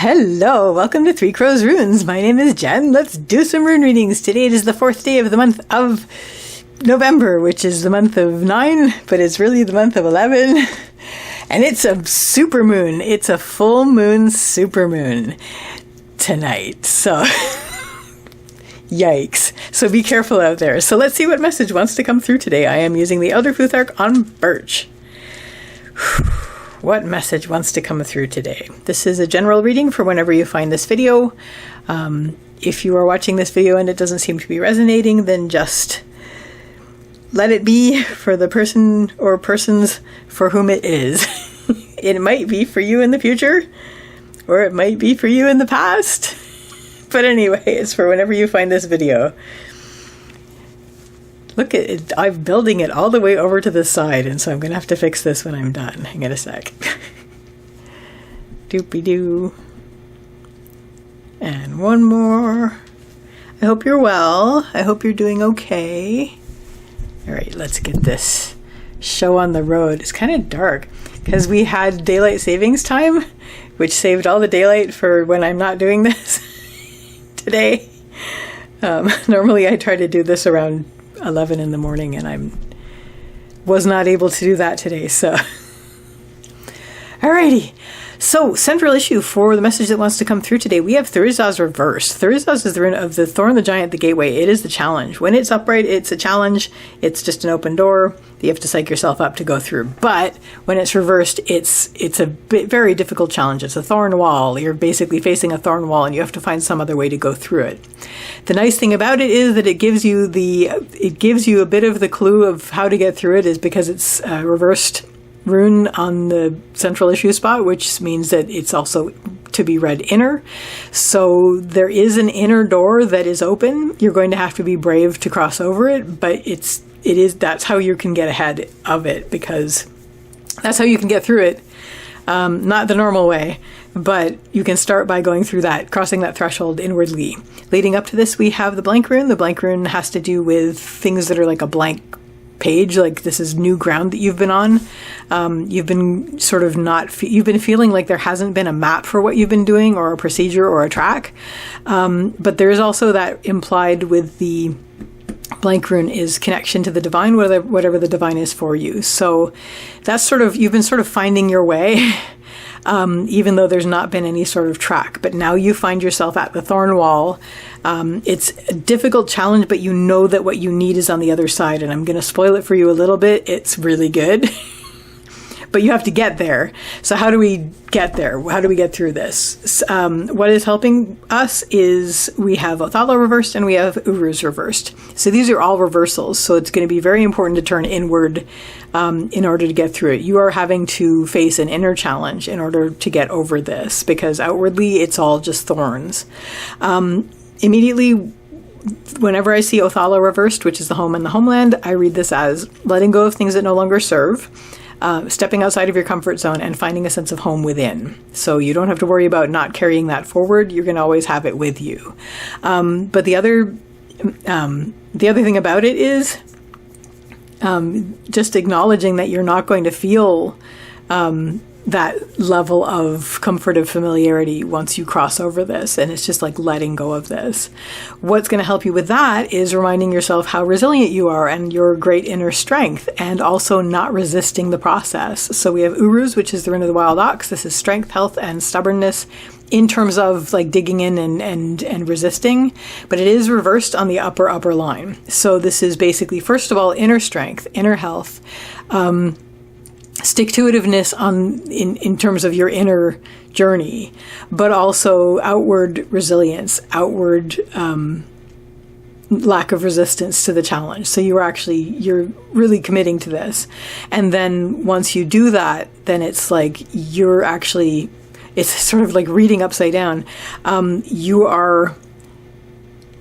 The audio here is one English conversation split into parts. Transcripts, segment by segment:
Hello, welcome to Three Crows Runes. My name is Jen. Let's do some rune readings. Today it is the 4th day of the month of November, which is the month of 9, but it's really the month of 11. And it's a supermoon. It's a full moon supermoon tonight. So, yikes. So be careful out there. So let's see what message wants to come through today. I am using the Elder Futhark on Birch. What message wants to come through today? This is a general reading for whenever you find this video. If you are watching this video and it doesn't seem to be resonating, then just let it be for the person or persons for whom it is. It might be for you in the future, or it might be for you in the past. But anyway, it's for whenever you find this video. Look at it, I'm building it all the way over to the side, and so I'm going to have to fix this when I'm done. Hang on a sec. Doopy-doo. And one more. I hope you're well. I hope you're doing okay. Alright, let's get this show on the road. It's kind of dark, because we had daylight savings time, which saved all the daylight for when I'm not doing this today. Normally I try to do this around 11 in the morning, and I was not able to do that today, so. Alrighty. So, central issue for the message that wants to come through today, we have Thurizaz reversed. Thurizaz is the rune of the Thorn, the Giant, the Gateway. It is the challenge. When it's upright, it's a challenge. It's just an open door. You have to psych yourself up to go through. But when it's reversed, it's a very difficult challenge. It's a thorn wall. You're basically facing a thorn wall, and you have to find some other way to go through it. The nice thing about it is that it gives you a bit of the clue of how to get through it, is because it's reversed rune on the central issue spot, which means that it's also to be read inner. So there is an inner door that is open. You're going to have to be brave to cross over it, but that's how you can get ahead of it, because that's how you can get through it. Not the normal way, but you can start by going through that, crossing that threshold inwardly. Leading up to this, we have the blank rune. The blank rune has to do with things that are like a blank page, like this is new ground that you've been on. You've been sort of you've been feeling like there hasn't been a map for what you've been doing, or a procedure, or a track. But there is also that implied with the blank rune is connection to the divine, whatever the divine is for you. So that's you've been sort of finding your way, even though there's not been any sort of track. But now you find yourself at the thorn wall. It's a difficult challenge, but you know that what you need is on the other side. And I'm going to spoil it for you a little bit. It's really good. But you have to get there. So how do we get there? How do we get through this? What is helping us is we have Othala reversed and we have Uruz reversed. So these are all reversals. So it's going to be very important to turn inward in order to get through it. You are having to face an inner challenge in order to get over this, because outwardly it's all just thorns. Immediately, whenever I see Othala reversed, which is the home and the homeland, I read this as letting go of things that no longer serve. Stepping outside of your comfort zone and finding a sense of home within. So you don't have to worry about not carrying that forward. You're going to always have it with you. But the other thing about it is just acknowledging that you're not going to feel that level of comfort of familiarity once you cross over this, and it's just like letting go of this. What's going to help you with that is reminding yourself how resilient you are and your great inner strength, and also not resisting the process. So we have Uruz, which is the rune of the wild ox. This is strength, health, and stubbornness in terms of like digging in and resisting, but it is reversed on the upper line. So this is basically, first of all, inner strength, inner health, stick-to-itiveness in terms of your inner journey, but also outward resilience, outward lack of resistance to the challenge. So you're really committing to this. And then once you do that, then it's like it's sort of like reading upside down. You are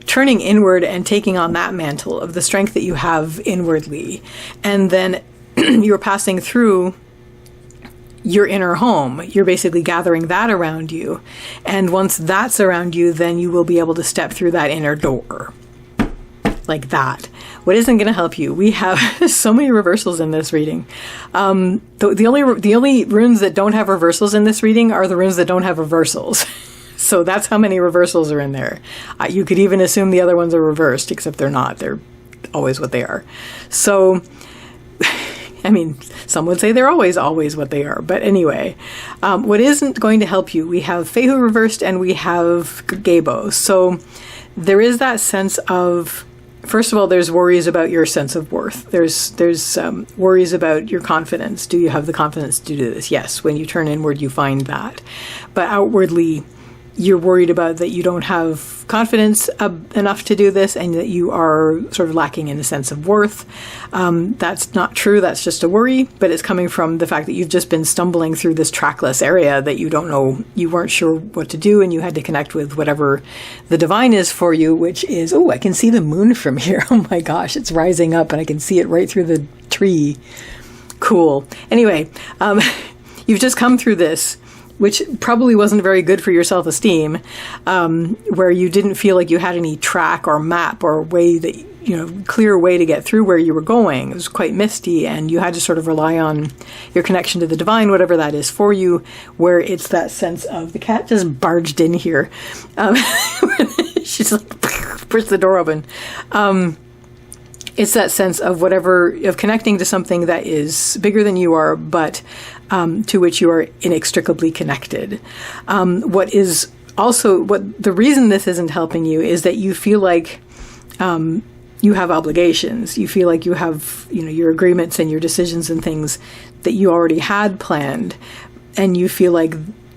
turning inward and taking on that mantle of the strength that you have inwardly. And then you're passing through your inner home. You're basically gathering that around you. And once that's around you, then you will be able to step through that inner door. Like that. What isn't going to help you? We have so many reversals in this reading. The only runes that don't have reversals in this reading are the runes that don't have reversals. So that's how many reversals are in there. You could even assume the other ones are reversed, except they're not. They're always what they are. So, I mean, some would say they're always what they are. But anyway, what isn't going to help you, we have Fehu reversed and we have Gebo. So there is that sense of, first of all, there's worries about your sense of worth. There's worries about your confidence. Do you have the confidence to do this? Yes. When you turn inward, you find that. But outwardly, you're worried about that you don't have confidence enough to do this and that you are sort of lacking in a sense of worth. That's not true. That's just a worry, but it's coming from the fact that you've just been stumbling through this trackless area that you don't know, you weren't sure what to do, and you had to connect with whatever the divine is for you, which is, oh, I can see the moon from here. Oh my gosh, it's rising up and I can see it right through the tree. Cool. Anyway, you've just come through this, which probably wasn't very good for your self-esteem, where you didn't feel like you had any track or map or way that, clear way to get through where you were going. It was quite misty, and you had to sort of rely on your connection to the divine, whatever that is for you, where it's that sense of, the cat just barged in here. She's like, pushed the door open. It's that sense of of connecting to something that is bigger than you are, but to which you are inextricably connected. What the reason this isn't helping you is that you feel like you have obligations. You feel like you have, your agreements and your decisions and things that you already had planned. And you feel like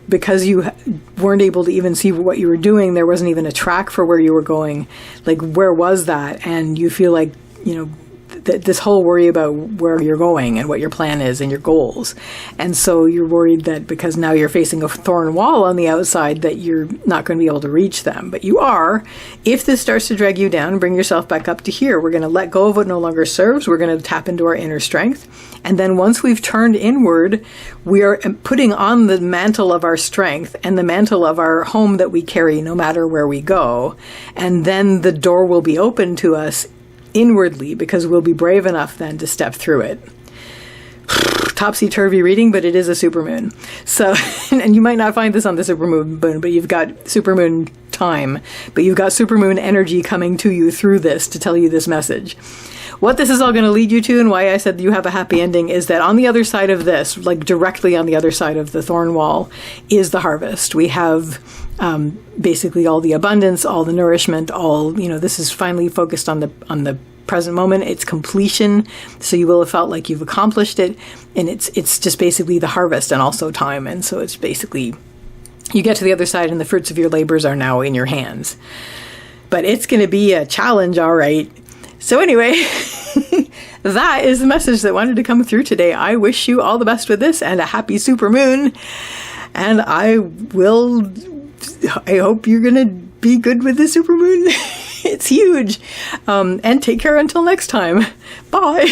because you weren't able to even see what you were doing, there wasn't even a track for where you were going. Like, where was that? And you feel like, this whole worry about where you're going and what your plan is and your goals. And so you're worried that because now you're facing a thorn wall on the outside that you're not going to be able to reach them. But you are. If this starts to drag you down, bring yourself back up to here. We're going to let go of what no longer serves. We're going to tap into our inner strength. And then once we've turned inward, we are putting on the mantle of our strength and the mantle of our home that we carry no matter where we go. And then the door will be open to us inwardly, because we'll be brave enough then to step through it. Topsy-turvy reading, but it is a supermoon. So, and you might not find this on the supermoon, but you've got supermoon time, but you've got supermoon energy coming to you through this to tell you this message. What this is all going to lead you to, and why I said you have a happy ending, is that on the other side of this, like directly on the other side of the thorn wall, is the harvest. We have basically all the abundance, all the nourishment, this is finally focused on the present moment. It's completion, so you will have felt like you've accomplished it, and it's just basically the harvest and also time. And so it's basically, you get to the other side and the fruits of your labors are now in your hands. But it's going to be a challenge, all right. So anyway, that is the message that wanted to come through today. I wish you all the best with this and a happy supermoon. And I hope you're going to be good with the supermoon. It's huge. And take care until next time. Bye.